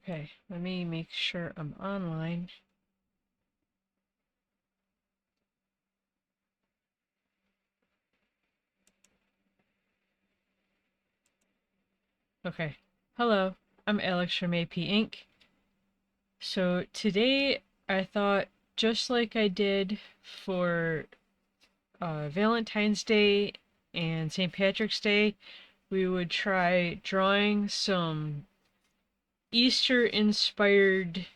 Okay, let me make sure I'm online. Okay, hello, I'm Alex from A.P. Ink. So today I thought, just like I did for Valentine's Day and St. Patrick's Day, we would try drawing some Easter-inspired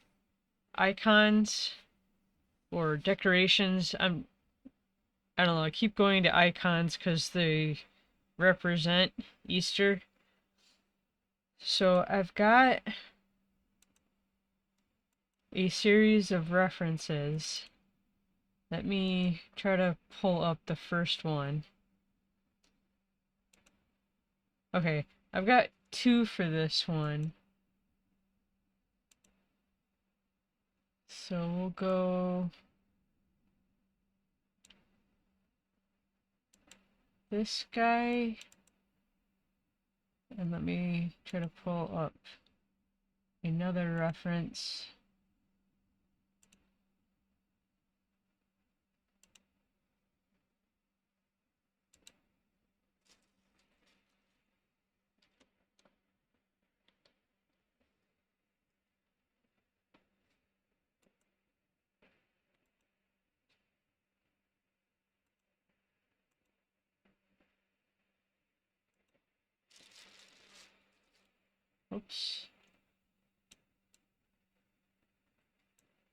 icons or decorations. I don't know, I keep going to icons because they represent Easter. So I've got a series of references. Let me try to pull up the first one. Okay, I've got two for this one. So we'll go this guy, and let me try to pull up another reference. Oops.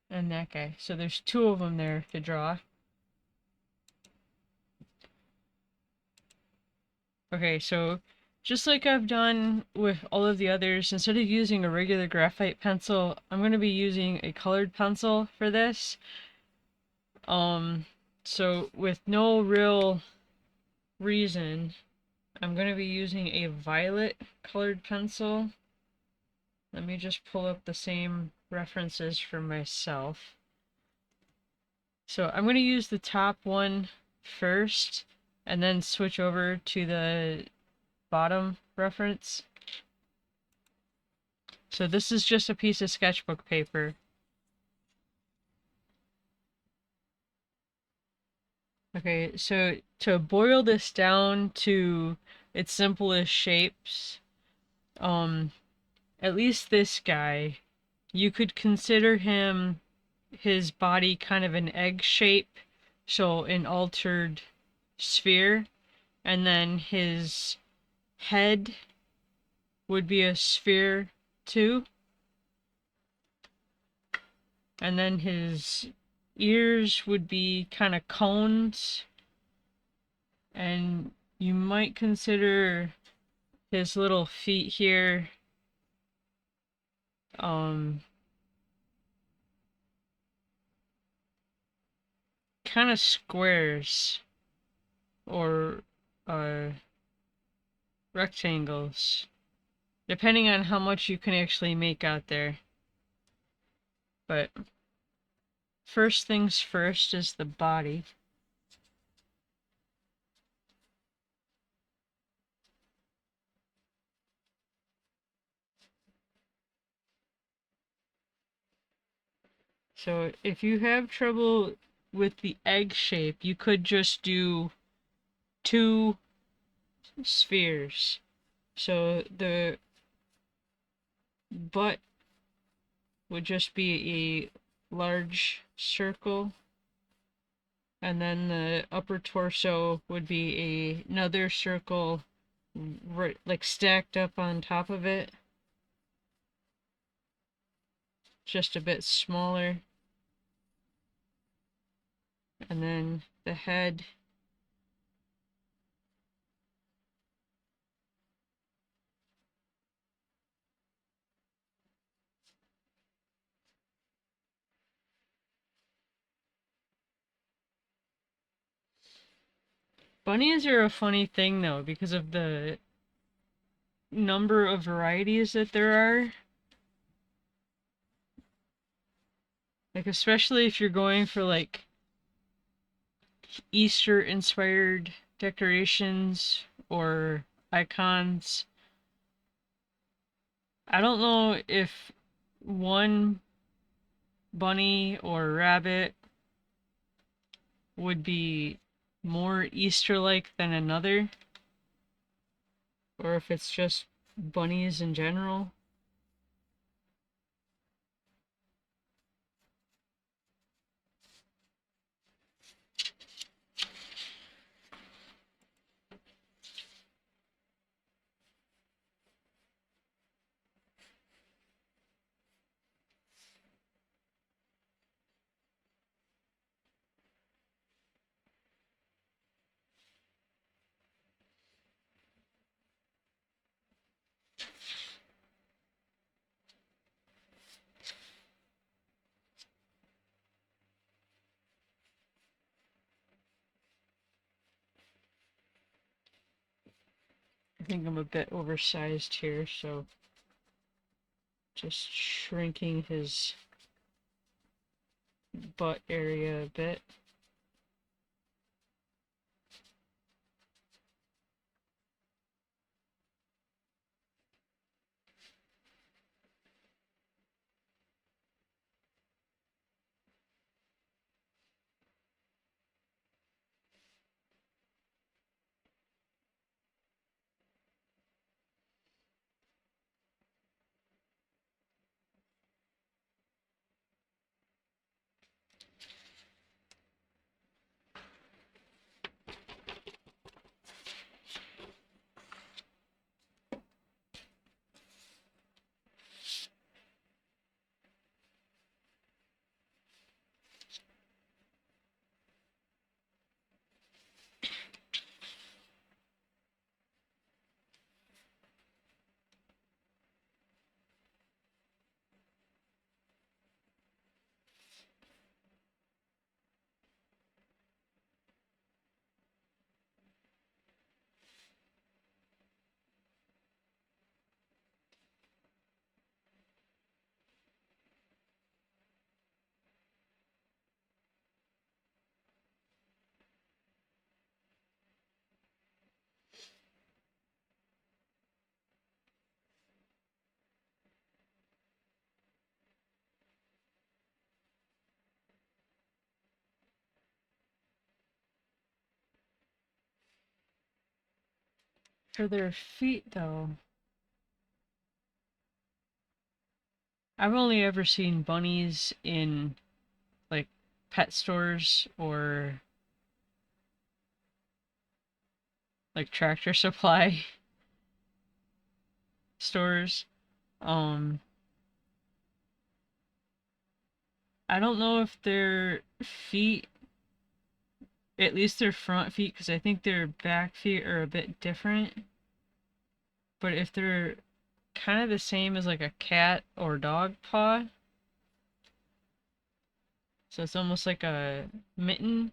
And that guy. So there's two of them there to draw. Okay, so just like I've done with all of the others, instead of using a regular graphite pencil, I'm going to be using a colored pencil for this. So with no real reason, I'm going to be using a violet colored pencil. Let me just pull up the same references for myself. So I'm going to use the top one first, and then switch over to the bottom reference. So this is just a piece of sketchbook paper. Okay, so to boil this down to its simplest shapes, at least this guy, you could consider his body kind of an egg shape, so an altered sphere, and then his head would be a sphere too, and then his ears would be kind of cones, and you might consider his little feet here kind of squares or rectangles, depending on how much you can actually make out there. But first things first is the body. So if you have trouble with the egg shape, you could just do two spheres. So the butt would just be a large circle, and then the upper torso would be another circle, right, like stacked up on top of it, just a bit smaller. And then the head bunnies are a funny thing though, because of the number of varieties that there are. Like, especially if you're going for like Easter inspired decorations or icons. I don't know if one bunny or rabbit would be more Easter-like than another, or if it's just bunnies in general. I think I'm a bit oversized here, so just shrinking his butt area a bit. For their feet, though, I've only ever seen bunnies in, like, pet stores or, like, tractor supply stores. Um, I don't know if their feet, at least their front feet, because I think their back feet are a bit different, but if they're kind of the same as like a cat or dog paw, so it's almost like a mitten.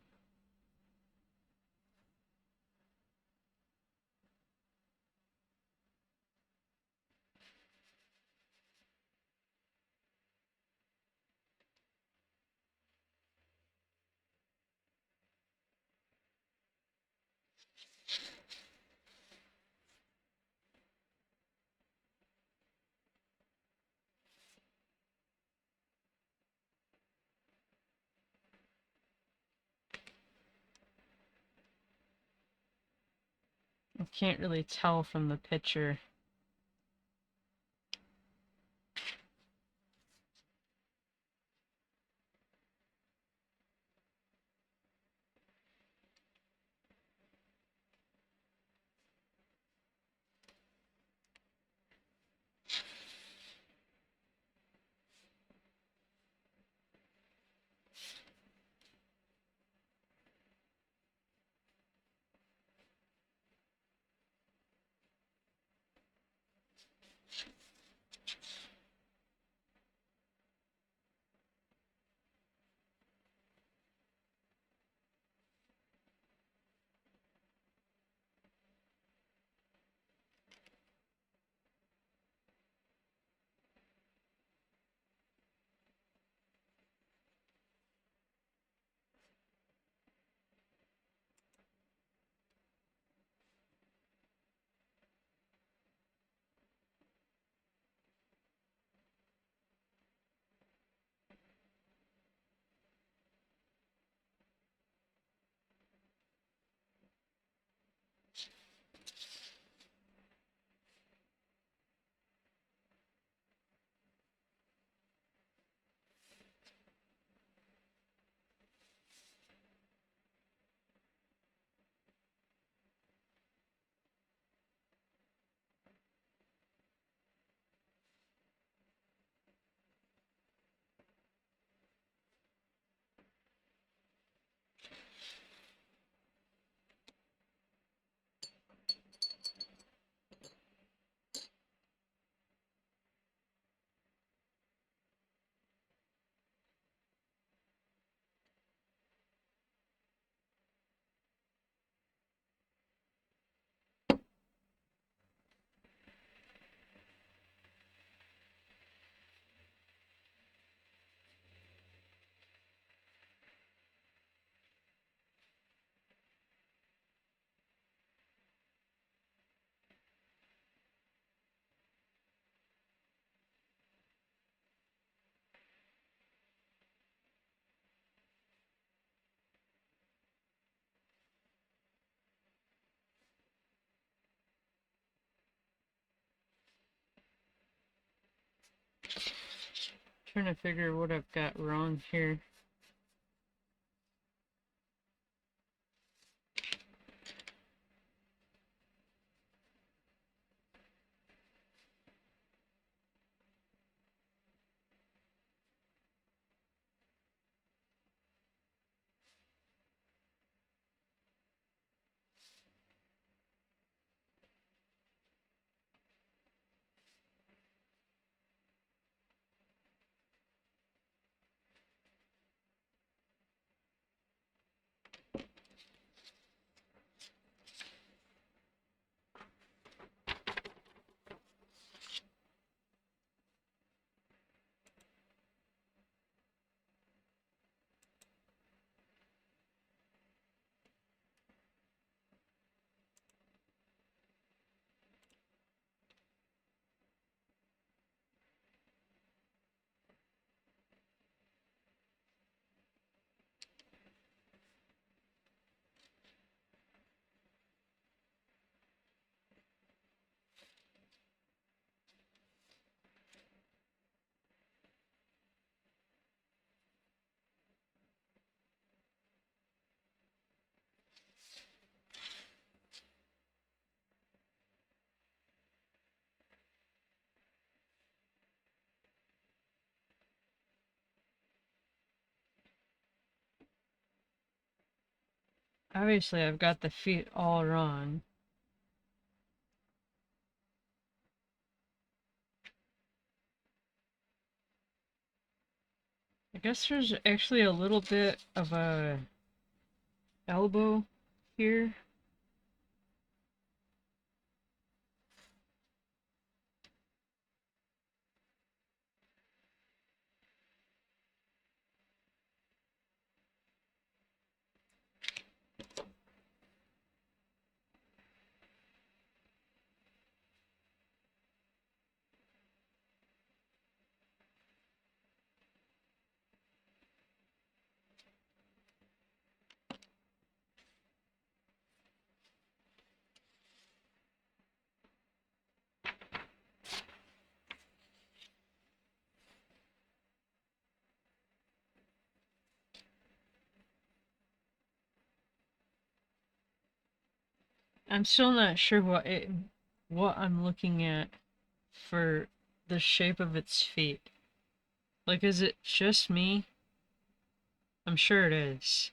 I can't really tell from the picture. trying to figure what I've got wrong here. Obviously, I've got the feet all wrong. I guess there's actually a little bit of a elbow here. I'm still not sure what I'm looking at for the shape of its feet. Like, is it just me? I'm sure it is.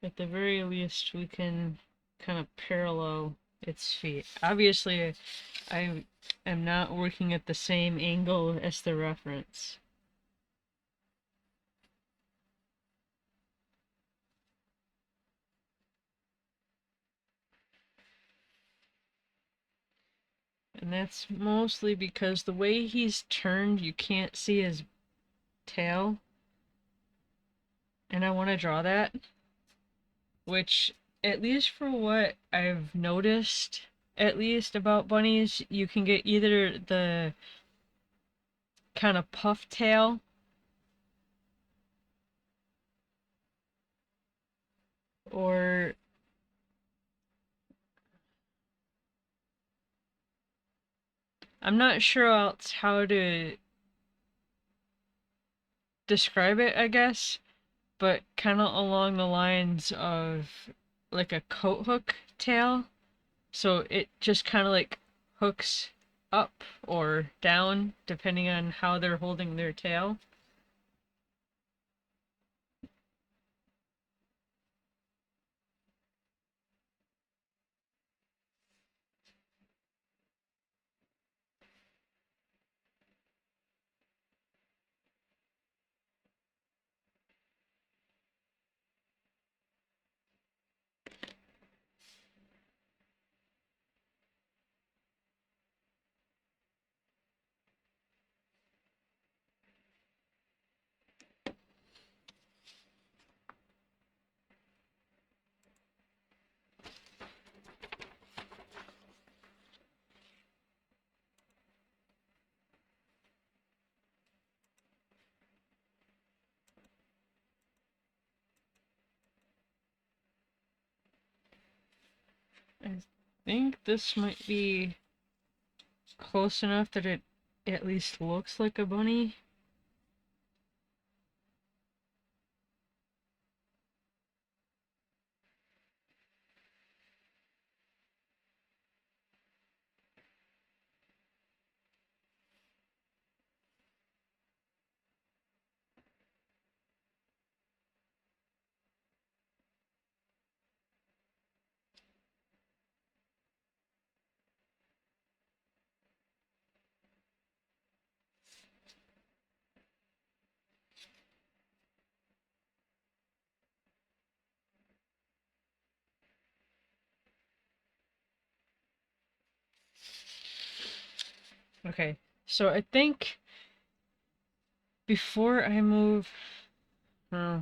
At the very least, we can kind of parallel its feet. Obviously, I am not working at the same angle as the reference. And that's mostly because the way he's turned, you can't see his tail. And I want to draw that, which, at least for what I've noticed, at least about bunnies, you can get either the kind of puff tail or I'm not sure else how to describe it, I guess, but kind of along the lines of like a coat hook tail. So it just kind of like hooks up or down depending on how they're holding their tail. I think this might be close enough that it at least looks like a bunny. Okay, so I think before I move, I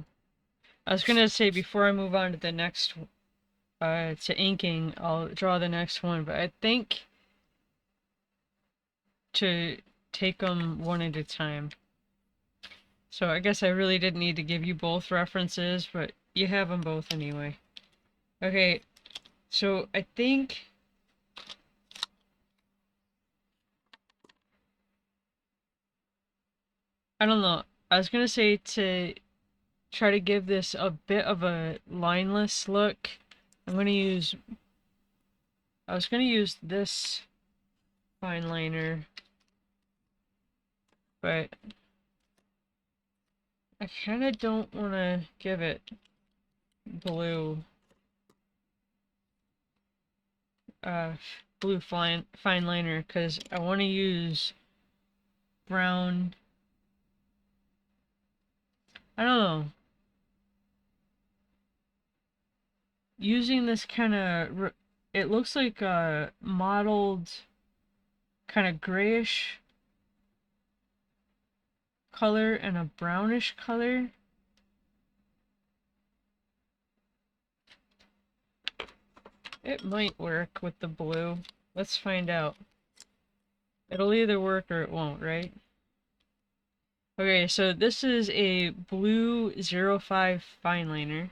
was gonna say before I move on to the next, to inking, I'll draw the next one, but I think to take them one at a time. So I guess I really didn't need to give you both references, but you have them both anyway. Okay, so I think I don't know. I was gonna say to try to give this a bit of a lineless look. I'm gonna use. I was gonna use this fine liner, but I kind of don't want to give it blue, uh, blue fine liner because I want to use brown. I don't know. Using this kind of, it looks like a mottled, kind of grayish color and a brownish color. It might work with the blue. Let's find out. It'll either work or it won't, right? Okay, so this is a blue 05 fine liner.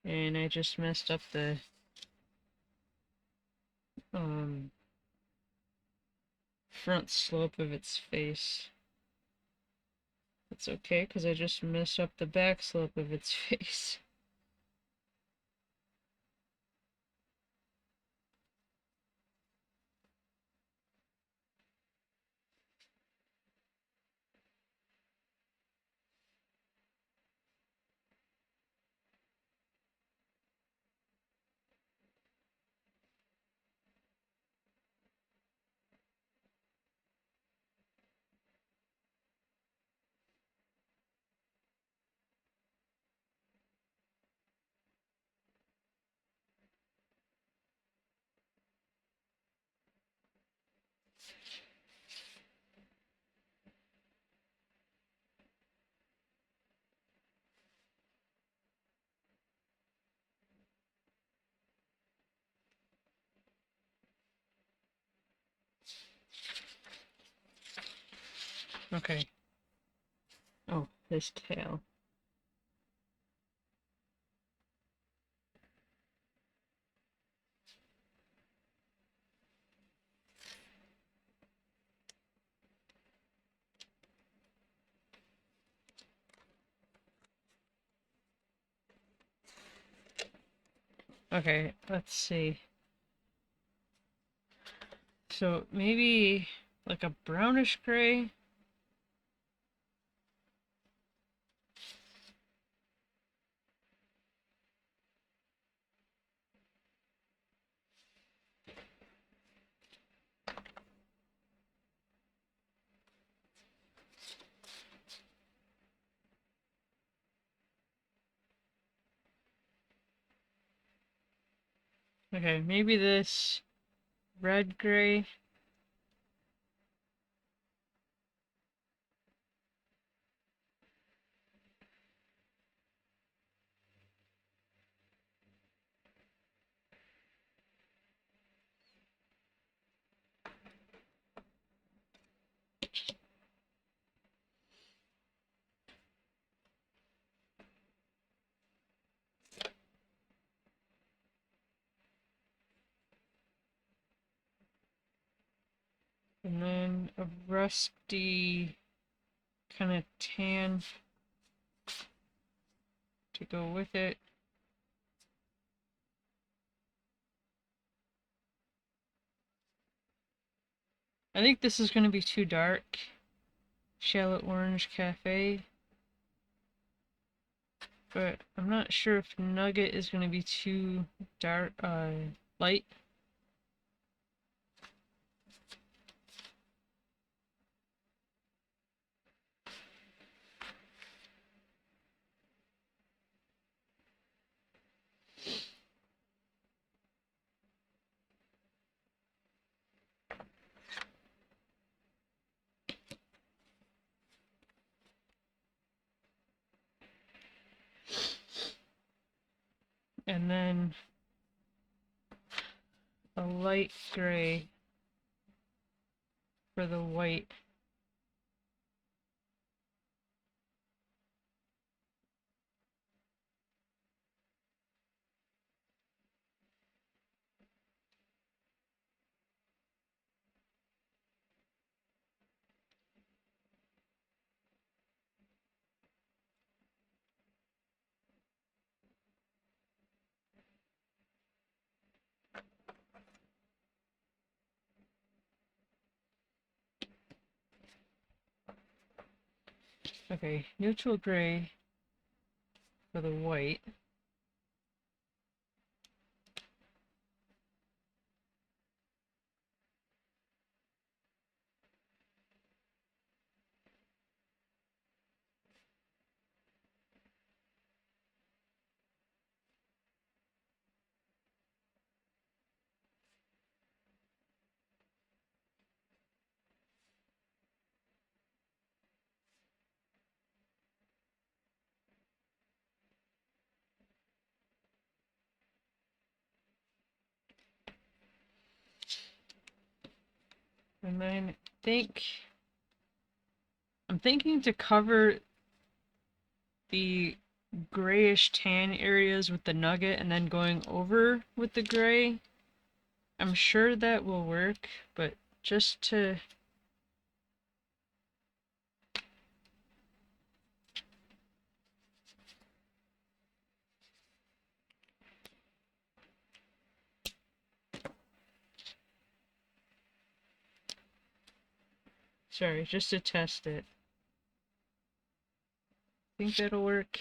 And I just messed up the um, front slope of its face. It's okay, because I just messed up the back slope of its face. Okay. Oh, his tail. Okay, let's see. So maybe like a brownish gray. Okay, maybe this red gray. And then a rusty kind of tan to go with it. I think this is going to be too dark. Shallot Orange Cafe. But I'm not sure if Nugget is going to be too dark, light. And then a light gray for the white. Okay, neutral gray for the white. And then I'm thinking to cover the grayish tan areas with the nugget and then going over with the gray. I'm sure that will work, but just to... Sorry, just to test it. Think that'll work.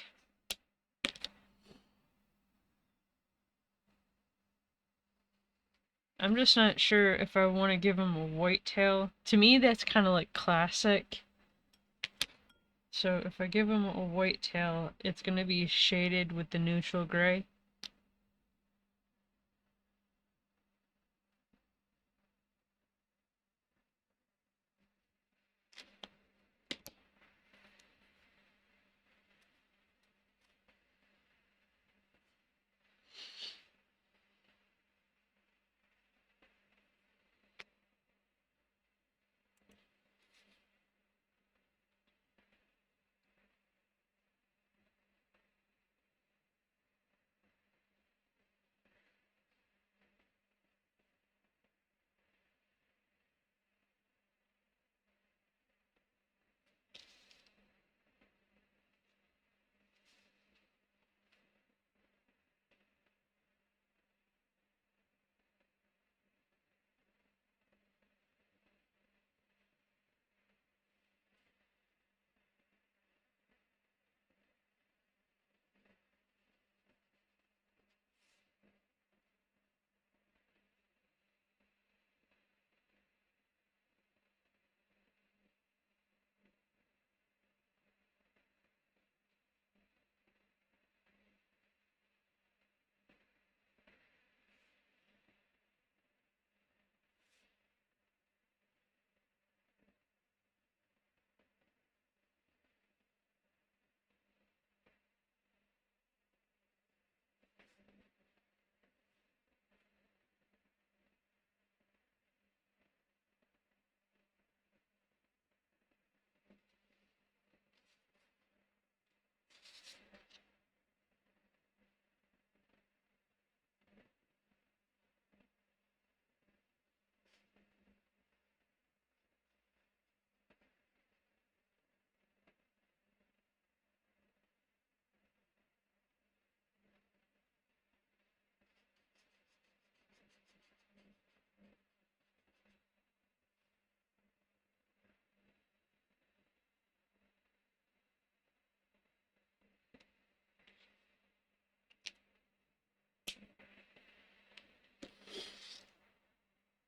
I'm just not sure if I want to give him a white tail. To me, that's kind of like classic. So if I give him a white tail, it's going to be shaded with the neutral gray.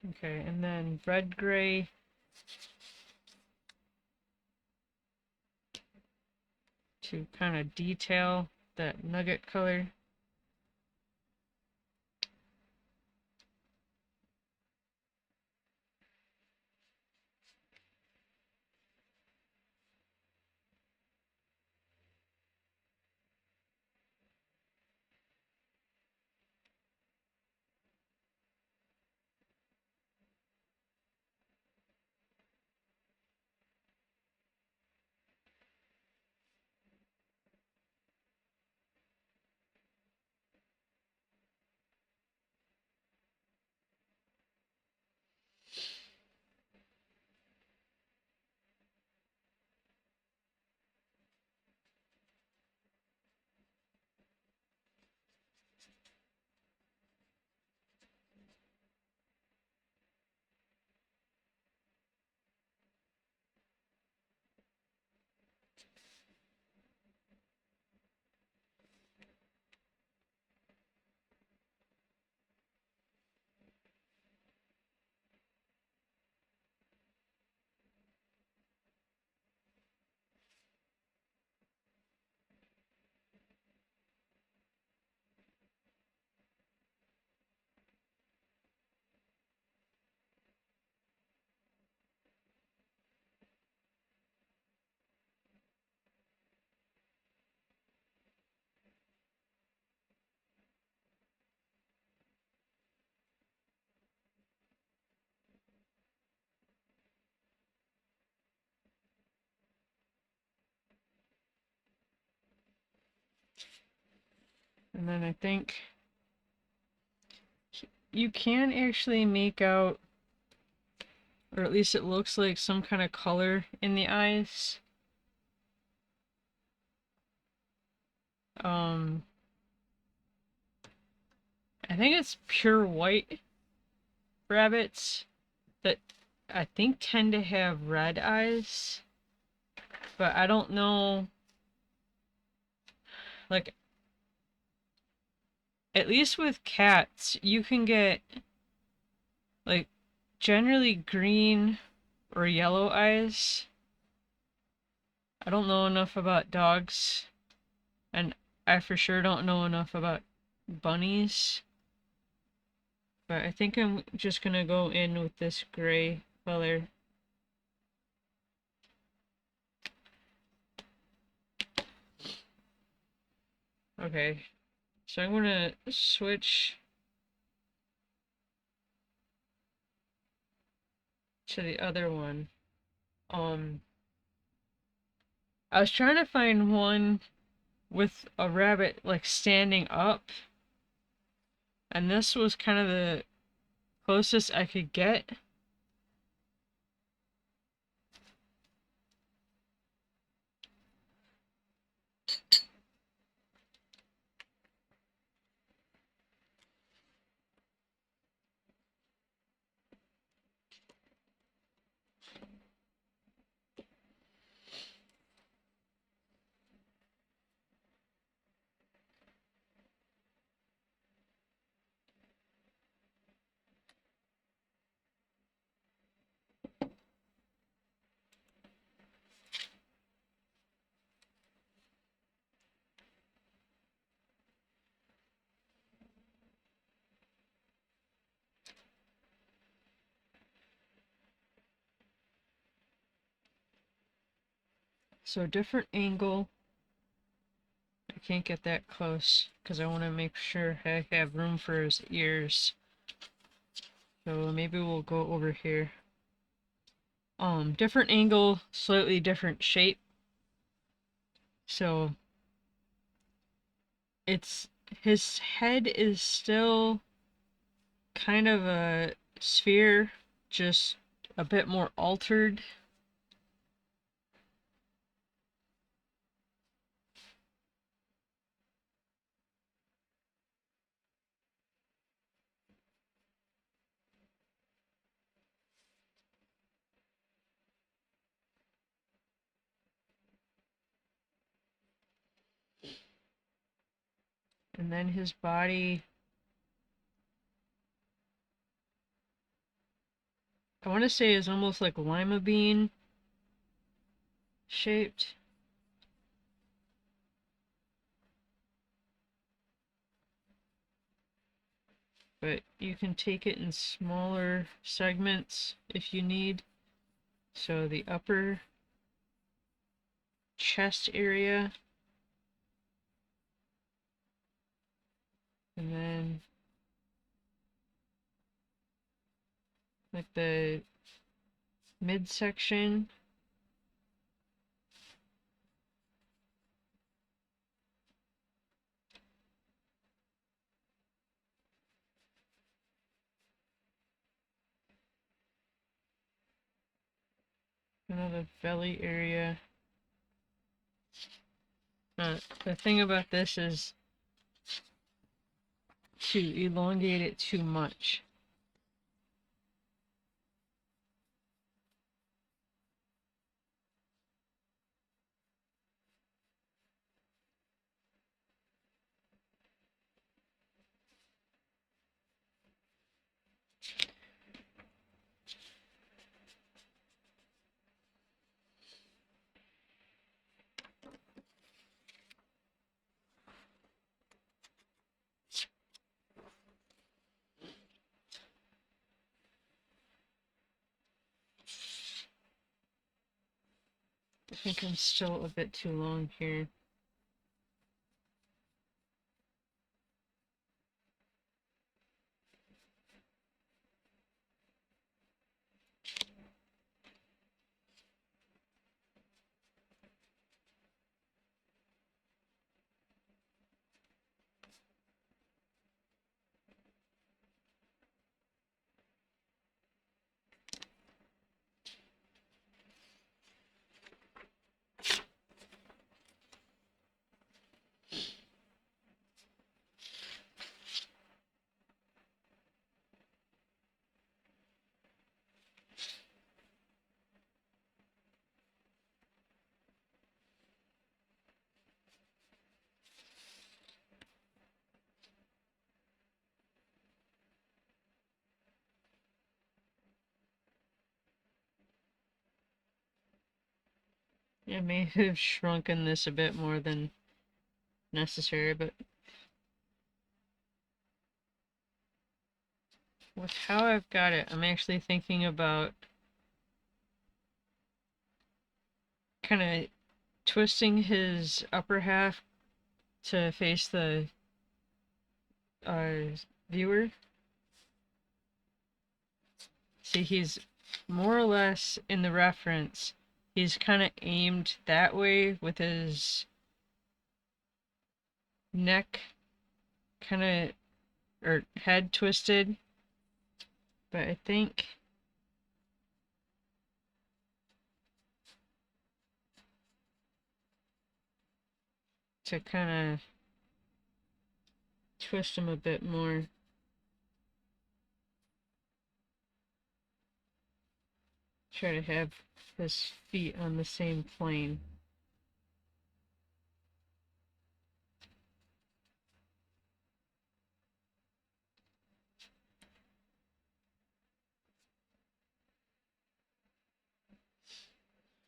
Okay, and then red gray. To kind of detail that nugget color. And then I think you can actually make out, or at least it looks like, some kind of color in the eyes. I think it's pure white rabbits that I think tend to have red eyes, but I don't know, like, at least with cats, you can get, like, generally green or yellow eyes. I don't know enough about dogs, and I for sure don't know enough about bunnies. But I think I'm just gonna go in with this gray color. Okay, so I'm gonna switch to the other one. I was trying to find one with a rabbit like standing up, and this was kind of the closest I could get. So different angle. I can't get that close because I want to make sure I have room for his ears. So maybe we'll go over here. Different angle, slightly different shape. So his head is still kind of a sphere, just a bit more altered. And then his body, I want to say is almost like lima bean shaped. But you can take it in smaller segments if you need. So the upper chest area, and then like the midsection. Another belly area. The thing about this is to elongate it too much. I think I'm still a bit too long here. I may have shrunken this a bit more than necessary, but with how I've got it, I'm actually thinking about kind of twisting his upper half to face the viewer. See, he's more or less in the reference. He's kind of aimed that way with his neck kind of, or head twisted. But I think to kind of twist him a bit more. Try to have his feet on the same plane.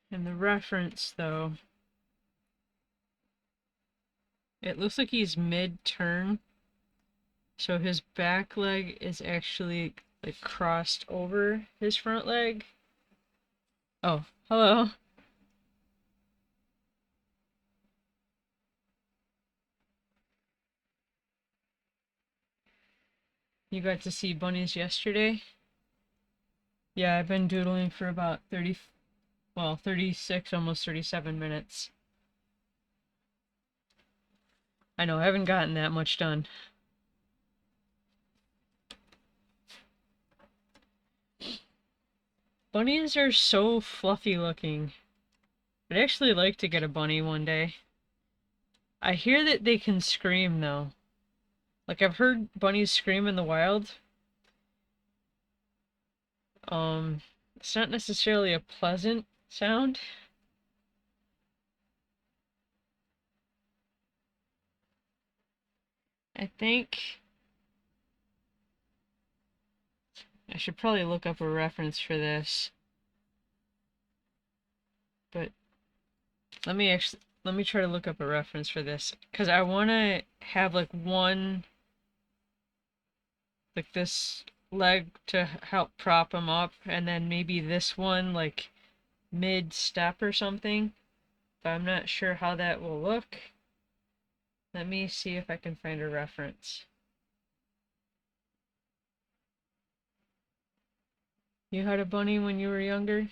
And the reference, though, it looks like he's mid-turn. So his back leg is actually like crossed over his front leg. Oh, hello. You got to see bunnies yesterday? Yeah, I've been doodling for about 36, almost 37 minutes. I know, I haven't gotten that much done. Bunnies are so fluffy looking. I'd actually like to get a bunny one day. I hear that they can scream though. Like I've heard bunnies scream in the wild. It's not necessarily a pleasant sound. I think I should probably look up a reference for this, but let me try to look up a reference for this, because I want to have like one, like this leg to help prop him up, and then maybe this one like mid-step or something, but I'm not sure how that will look. Let me see if I can find a reference. You had a bunny when you were younger?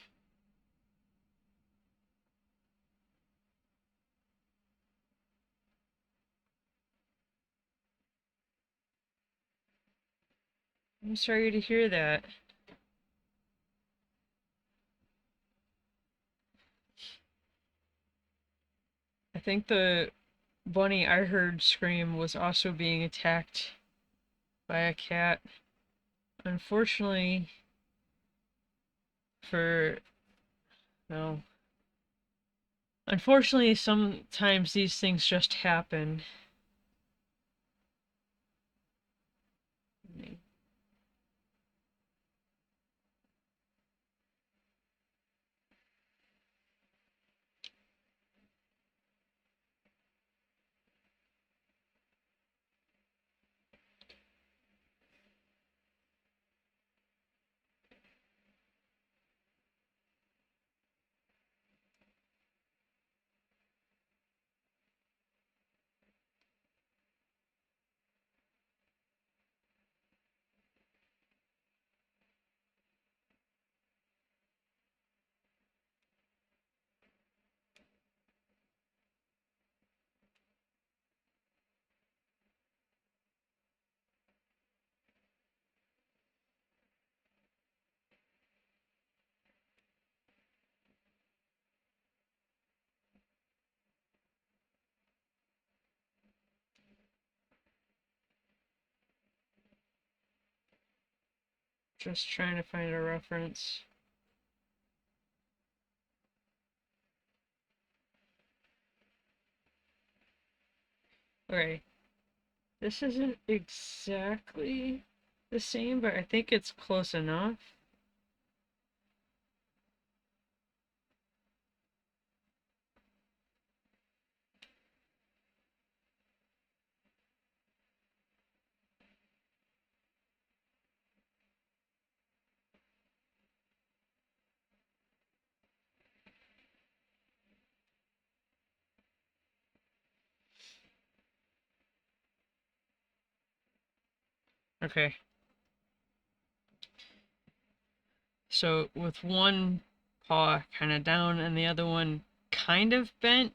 I'm sorry to hear that. I think the bunny I heard scream was also being attacked by a cat. Unfortunately, for no. Unfortunately, sometimes these things just happen. Just trying to find a reference. Okay, this isn't exactly the same, but I think it's close enough. Okay. So with one paw kind of down and the other one kind of bent.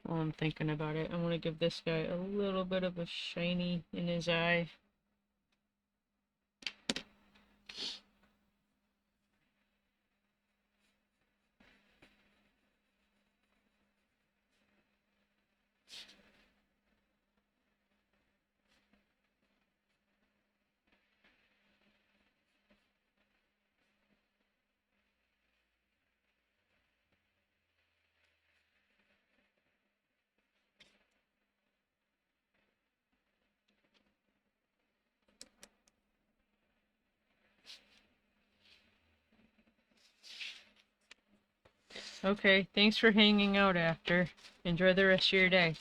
While I'm thinking about it, I want to give this guy a little bit of a shiny in his eye. Okay, thanks for hanging out after. Enjoy the rest of your day.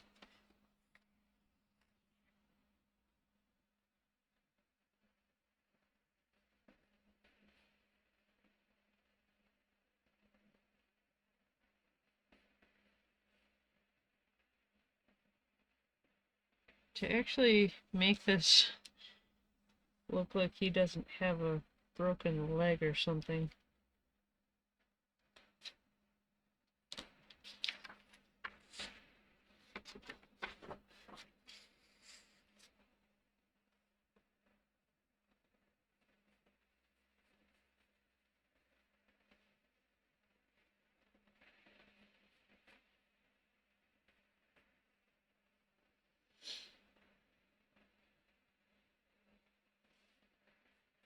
To actually make this look like he doesn't have a broken leg or something.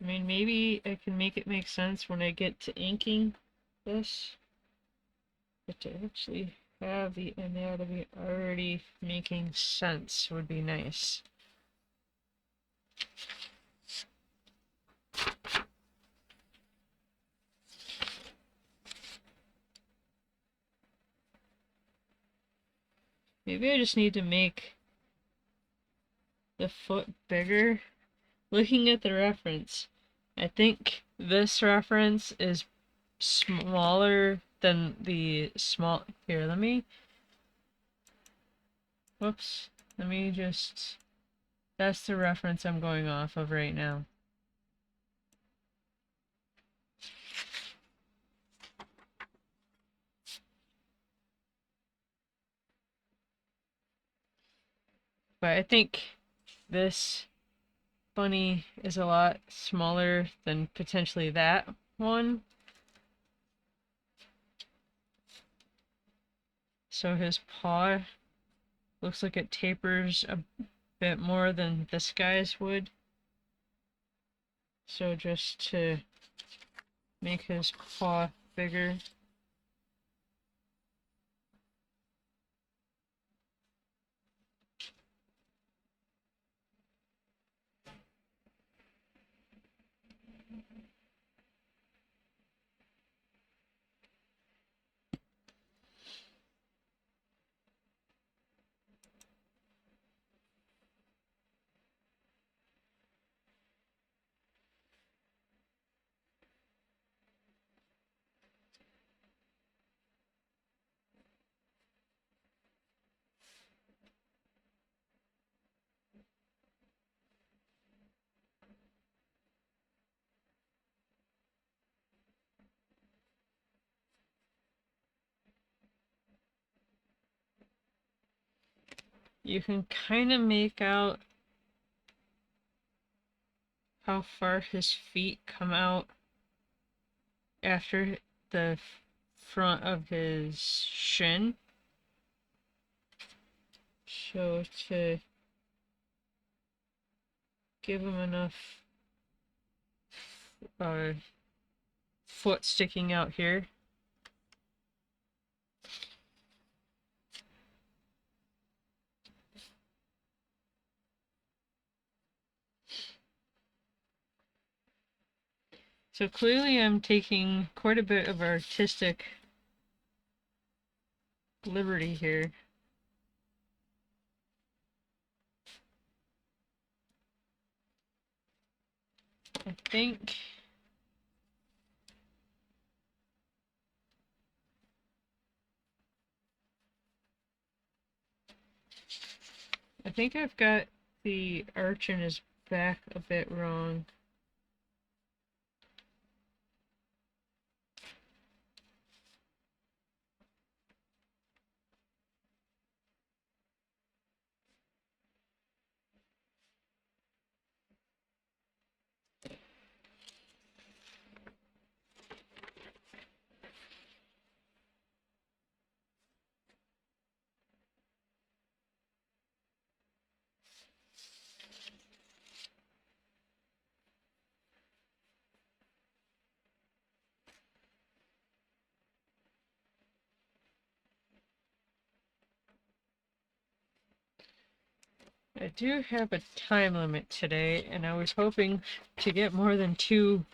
mean, maybe I can make it make sense when I get to inking this, but to actually have the anatomy already making sense would be nice. Maybe I just need to make the foot bigger. Looking at the reference, I think this reference is smaller than the small. Here, let me. Whoops. Let me just. That's the reference I'm going off of right now. But I think this bunny is a lot smaller than potentially that one. So his paw looks like it tapers a bit more than this guy's would. So just to make his paw bigger. You can kind of make out how far his feet come out after the front of his shin. So to give him enough foot sticking out here. So clearly I'm taking quite a bit of artistic liberty here. I think I've got the arch in his back a bit wrong. I do have a time limit today, and I was hoping to get more than 2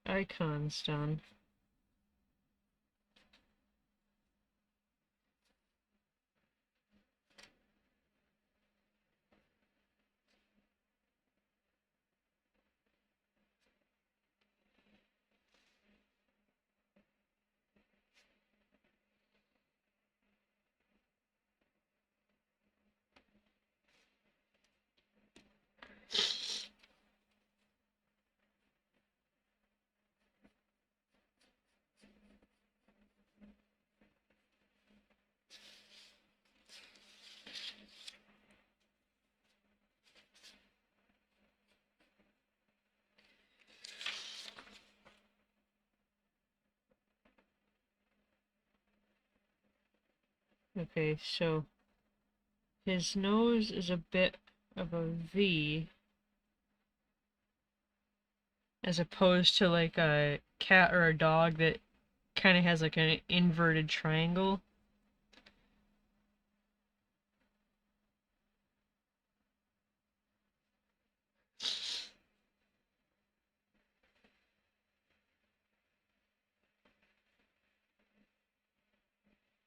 icons done. Okay, so his nose is a bit of a V. as opposed to like a cat or a dog that kind of has like an inverted triangle.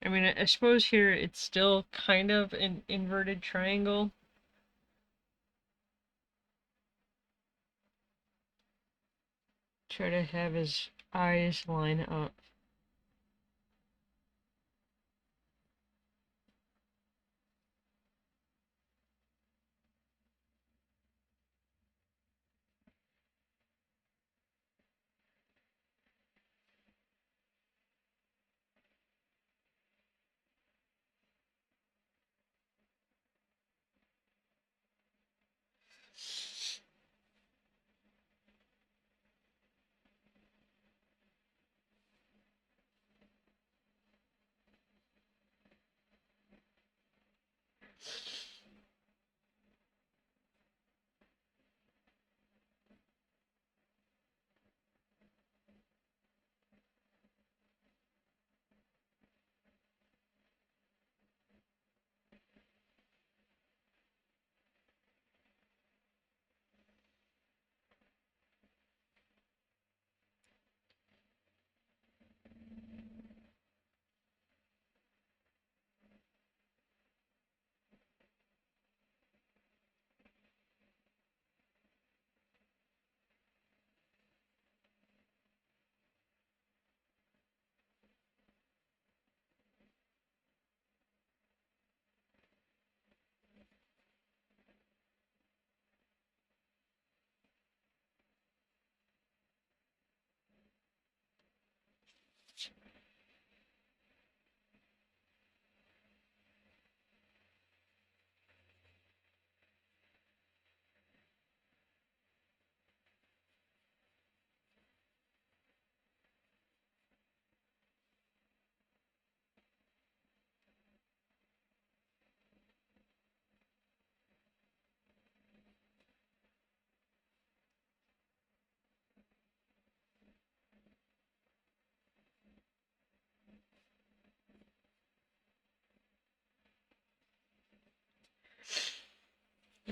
I mean, I suppose here it's still kind of an inverted triangle. Try to have his eyes line up.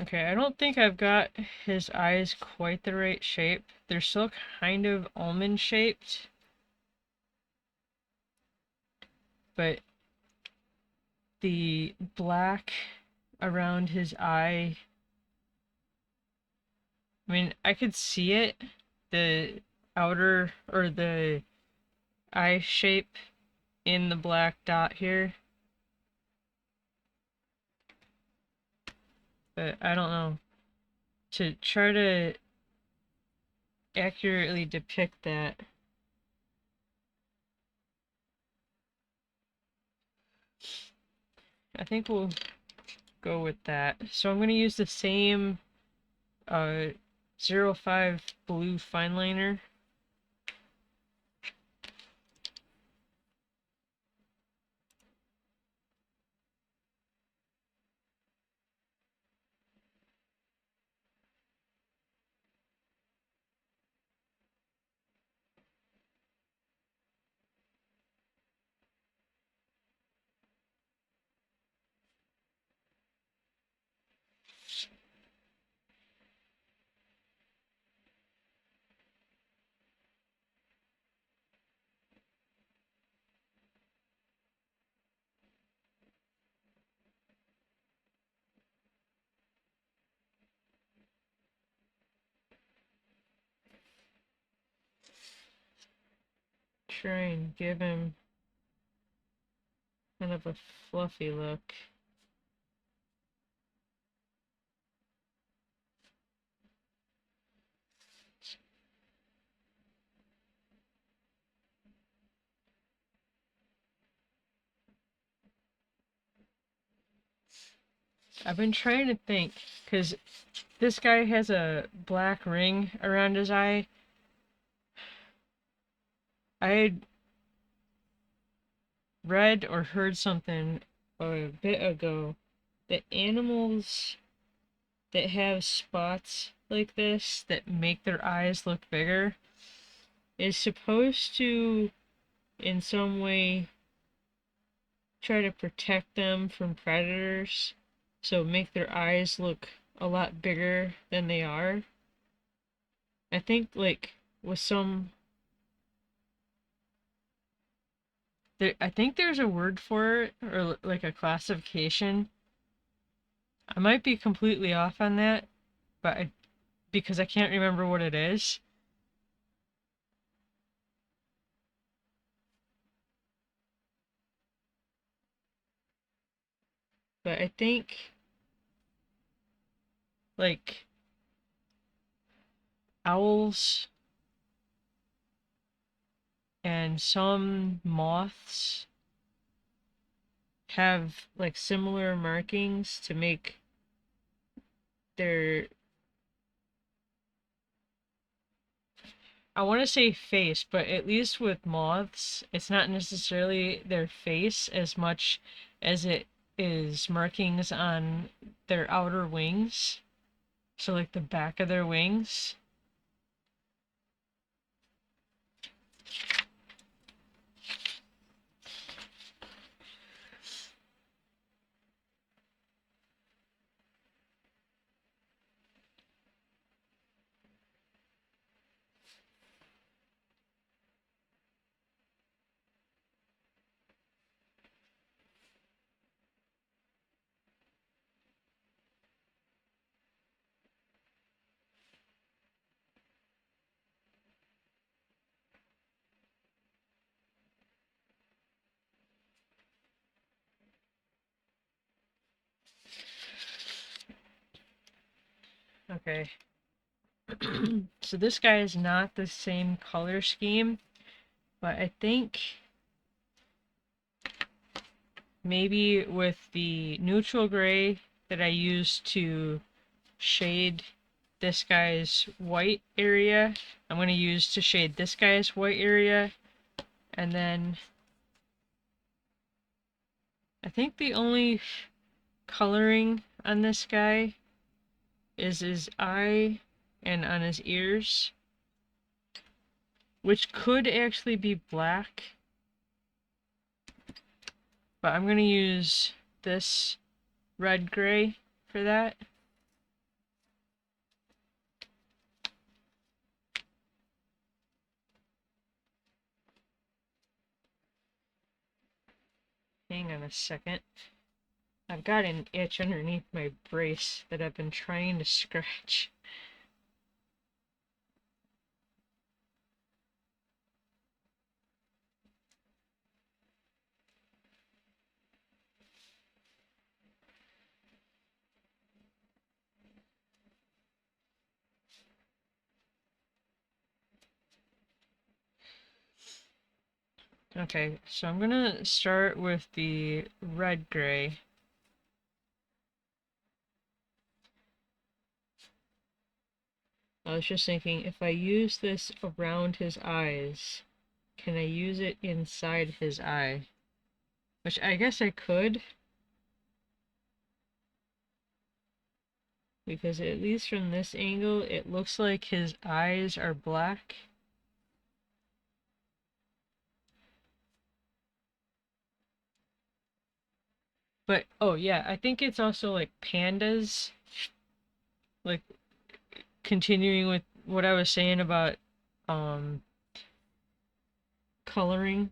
Okay, I don't think I've got his eyes quite the right shape. They're still kind of almond shaped, but the black around his eye, I mean, I could see it, the outer or the eye shape in the black dot here, but I don't know. To try to accurately depict that, I think we'll go with that. So I'm going to use the same 05 blue fine liner. Try and give him kind of a fluffy look. I've been trying to think, because this guy has a black ring around his eye. I had read or heard something a bit ago that animals that have spots like this that make their eyes look bigger is supposed to, in some way, try to protect them from predators, so make their eyes look a lot bigger than they are. I think, like, with some... I think there's a word for it, or like a classification. I might be completely off on that, but because I can't remember what it is. But I think, like, owls and some moths have, like, similar markings to make their, I want to say face, but at least with moths, it's not necessarily their face as much as it is markings on their outer wings. So, like, the back of their wings. Okay. So this guy is not the same color scheme, but I think maybe with the neutral gray that I used to shade this guy's white area, I'm going to use to shade this guy's white area, and then I think the only coloring on this guy is his eye and on his ears, which could actually be black, but I'm going to use this red gray for that. Hang on a second. I've got an itch underneath my brace that I've been trying to scratch. Okay, so I'm gonna start with the red gray. I was just thinking, if I use this around his eyes, can I use it inside his eye? Which I guess I could, because at least from this angle, it looks like his eyes are black. But, oh yeah, I think it's also like pandas, like, continuing with what I was saying about um coloring,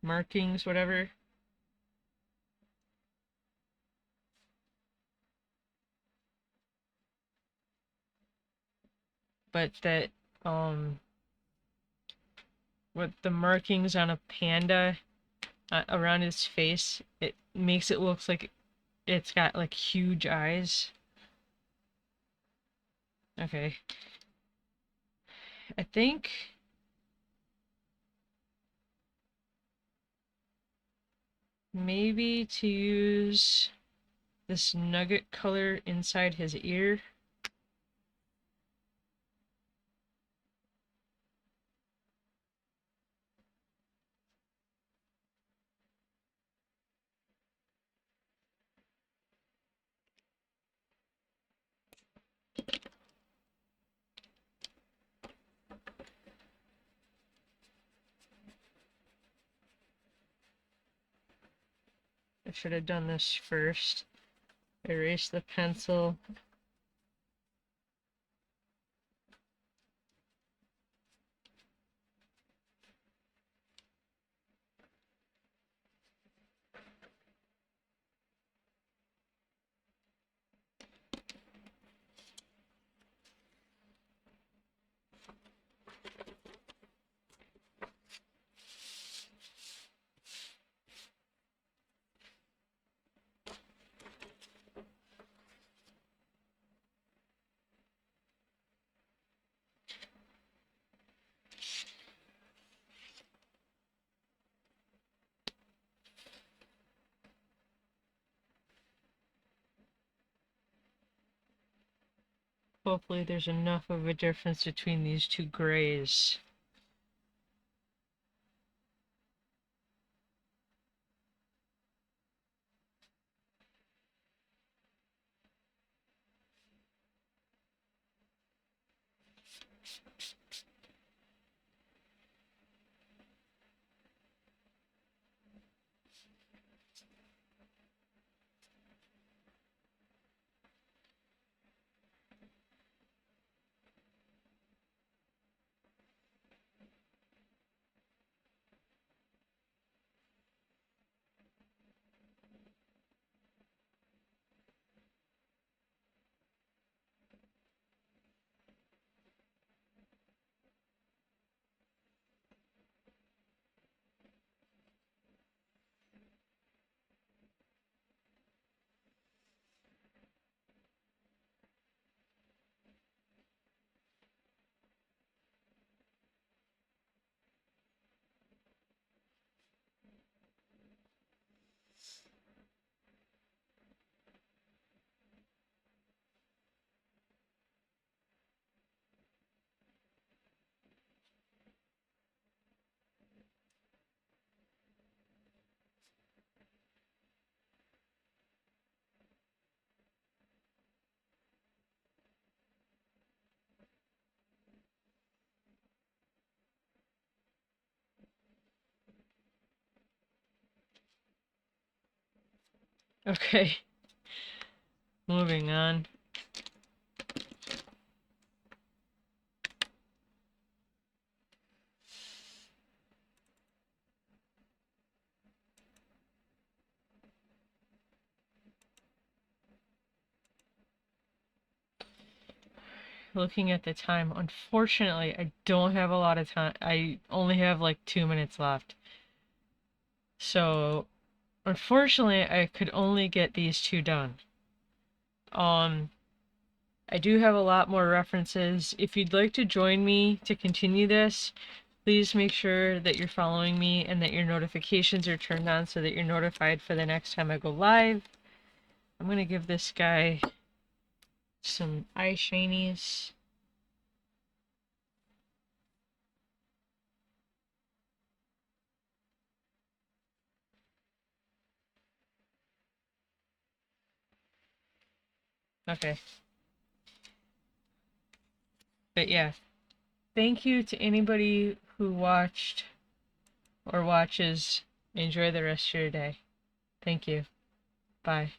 markings, whatever. But that with the markings on a panda around its face, it makes it look like it's got like huge eyes. Okay. I think maybe to use this nugget color inside his ear. should have done this first. Erase the pencil. Hopefully there's enough of a difference between these two grays. Okay, moving on. Looking at the time, unfortunately, I don't have a lot of time. I only have like 2 minutes left. So, unfortunately, I could only get these two done. I do have a lot more references. If you'd like to join me to continue this, please make sure that you're following me and that your notifications are turned on so that you're notified for the next time I go live. I'm gonna give this guy some eye shinies. Okay. But yeah, thank you to anybody who watched or watches. Enjoy the rest of your day. Thank you. Bye.